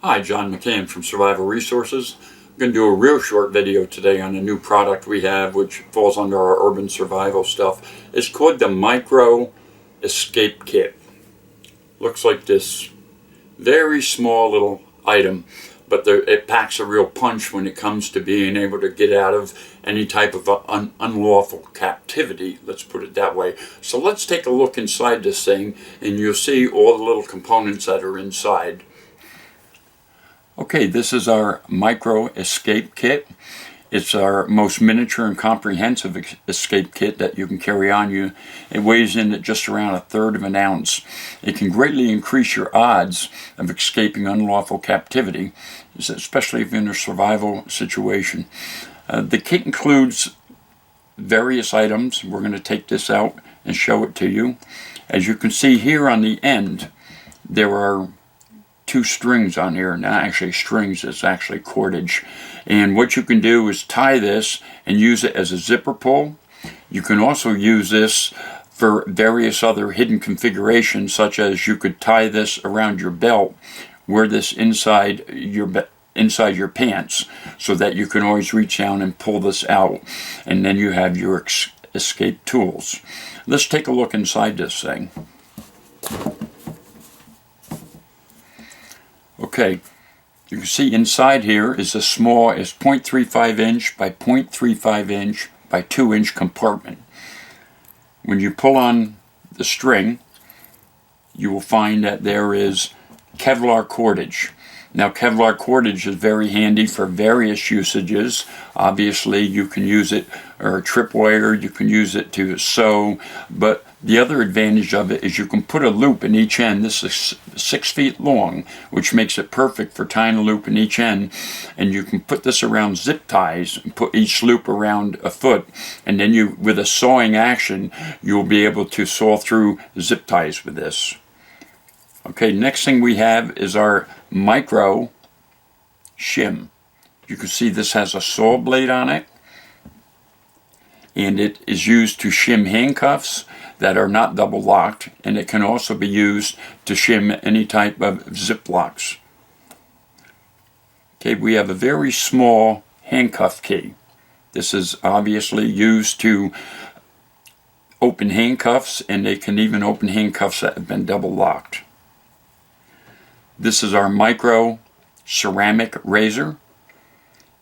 Hi, John McCann from Survival Resources. I'm going to do a real short video today on a new product we have which falls under our urban survival stuff. It's called the Micro Escape Kit. Looks like this very small little item, but it packs a real punch when it comes to being able to get out of any type of unlawful captivity, let's put it that way. So let's take a look inside this thing and you'll see all the little components that are inside. Okay, this is our Micro Escape Kit. It's our most miniature and comprehensive escape kit that you can carry on you. It weighs in at just around 1/3 of an ounce. It can greatly increase your odds of escaping unlawful captivity, especially if you're in a survival situation. The kit includes various items. We're going to take this out and show it to you. As you can see here on the end, there are 2 strings on here. Not actually strings, it's actually cordage. And what you can do is tie this and use it as a zipper pull. You can also use this for various other hidden configurations, such as you could tie this around your belt, wear this inside your pants, so that you can always reach down and pull this out, and then you have your escape tools. Let's take a look inside this thing. Okay, you can see inside here is a small, is 0.35 inch by 0.35 inch by 2 inch compartment. When you pull on the string, you will find that there is Kevlar cordage. Now, Kevlar cordage is very handy for various usages. Obviously, you can use it or a tripwire, you can use it to sew, but the other advantage of it is you can put a loop in each end. This is 6 feet long, which makes it perfect for tying a loop in each end, and you can put this around zip ties and put each loop around a foot, and then you, with a sawing action, you'll be able to saw through zip ties with this. Okay, next thing we have is our Micro Shim. You can see this has a saw blade on it, and it is used to shim handcuffs that are not double locked, and it can also be used to shim any type of zip locks. Okay, we have a very small handcuff key. This is obviously used to open handcuffs, and they can even open handcuffs that have been double locked. This is our micro ceramic razor.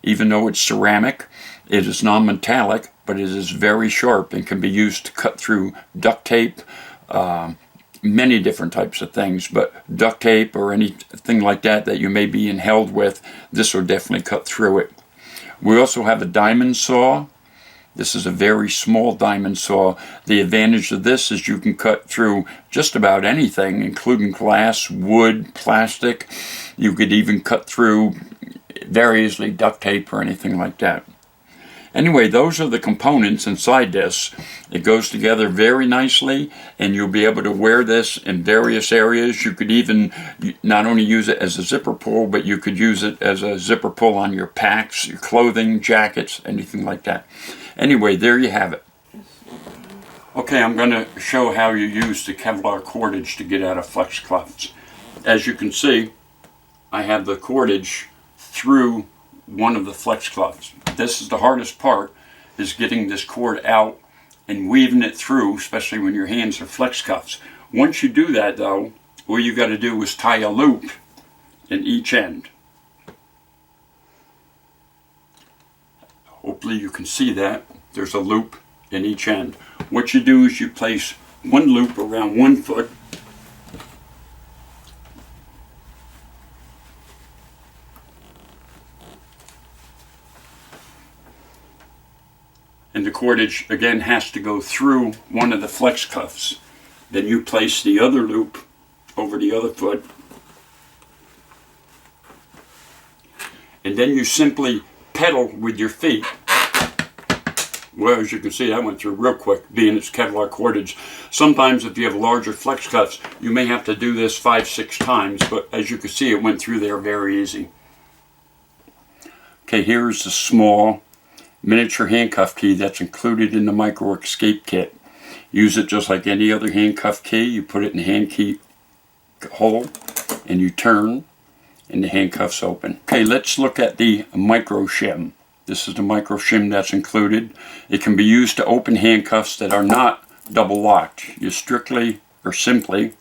Even though it's ceramic, it is non-metallic, but it is very sharp and can be used to cut through duct tape, many different types of things, but duct tape or anything like that that you may be held with, this will definitely cut through it. We also have a diamond saw. This is a very small diamond saw. The advantage of this is you can cut through just about anything, including glass, wood, plastic. You could even cut through variously duct tape or anything like that. Anyway, those are the components inside this. It goes together very nicely, and you'll be able to wear this in various areas. You could even not only use it as a zipper pull, but you could use it as a zipper pull on your packs, your clothing, jackets, anything like that. Anyway, there you have it. Okay, I'm going to show how you use the Kevlar cordage to get out of flex cuffs. As you can see, I have the cordage through one of the flex cuffs. This is the hardest part, is getting this cord out and weaving it through, especially when your hands are flex cuffs. Once you do that though, all you got to do is tie a loop in each end. Hopefully you can see that. There's a loop in each end. What you do is you place one loop around one foot, and the cordage again has to go through one of the flex cuffs. Then you place the other loop over the other foot, and then you simply pedal with your feet. Well, as you can see, that went through real quick, being it's Kevlar cordage. Sometimes if you have larger flex cuffs, you may have to do this 5-6 times, but as you can see, it went through there very easy. Okay, here's the small miniature handcuff key that's included in the Micro Escape Kit. Use it just like any other handcuff key. You put it in the hand key hole and you turn, and the handcuffs open. Okay, let's look at the micro shim. This is the micro shim that's included. It can be used to open handcuffs that are not double locked. You strictly or simply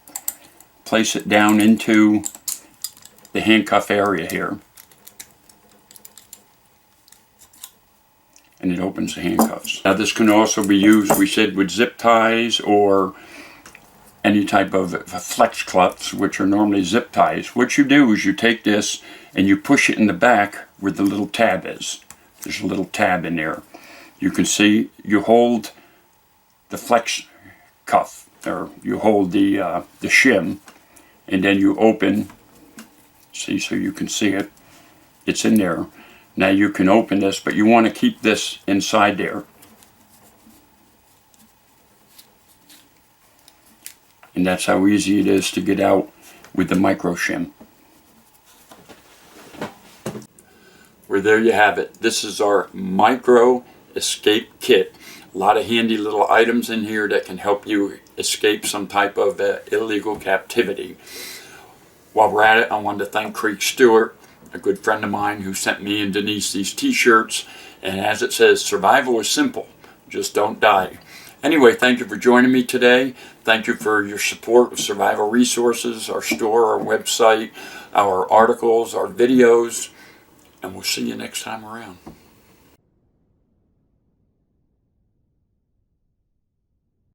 place it down into the handcuff area here, and it opens the handcuffs. Now this can also be used, we said, with zip ties or any type of flex cuffs, which are normally zip ties. What you do is you take this and you push it in the back where the little tab is. There's a little tab in there. You can see you hold the flex cuff, or you hold the shim, and then you open, see, so you can see it. It's in there. Now you can open this, but you want to keep this inside there. And that's how easy it is to get out with the micro shim. Well, there you have it. This is our micro escape kit. A lot of handy little items in here that can help you escape some type of illegal captivity. While we're at it, I wanted to thank Creek Stewart, a good friend of mine, who sent me and Denise these t-shirts. And as it says, survival is simple, just don't die. Anyway, thank you for joining me today. Thank you for your support of Survival Resources, our store, our website, our articles, our videos, and we'll see you next time around.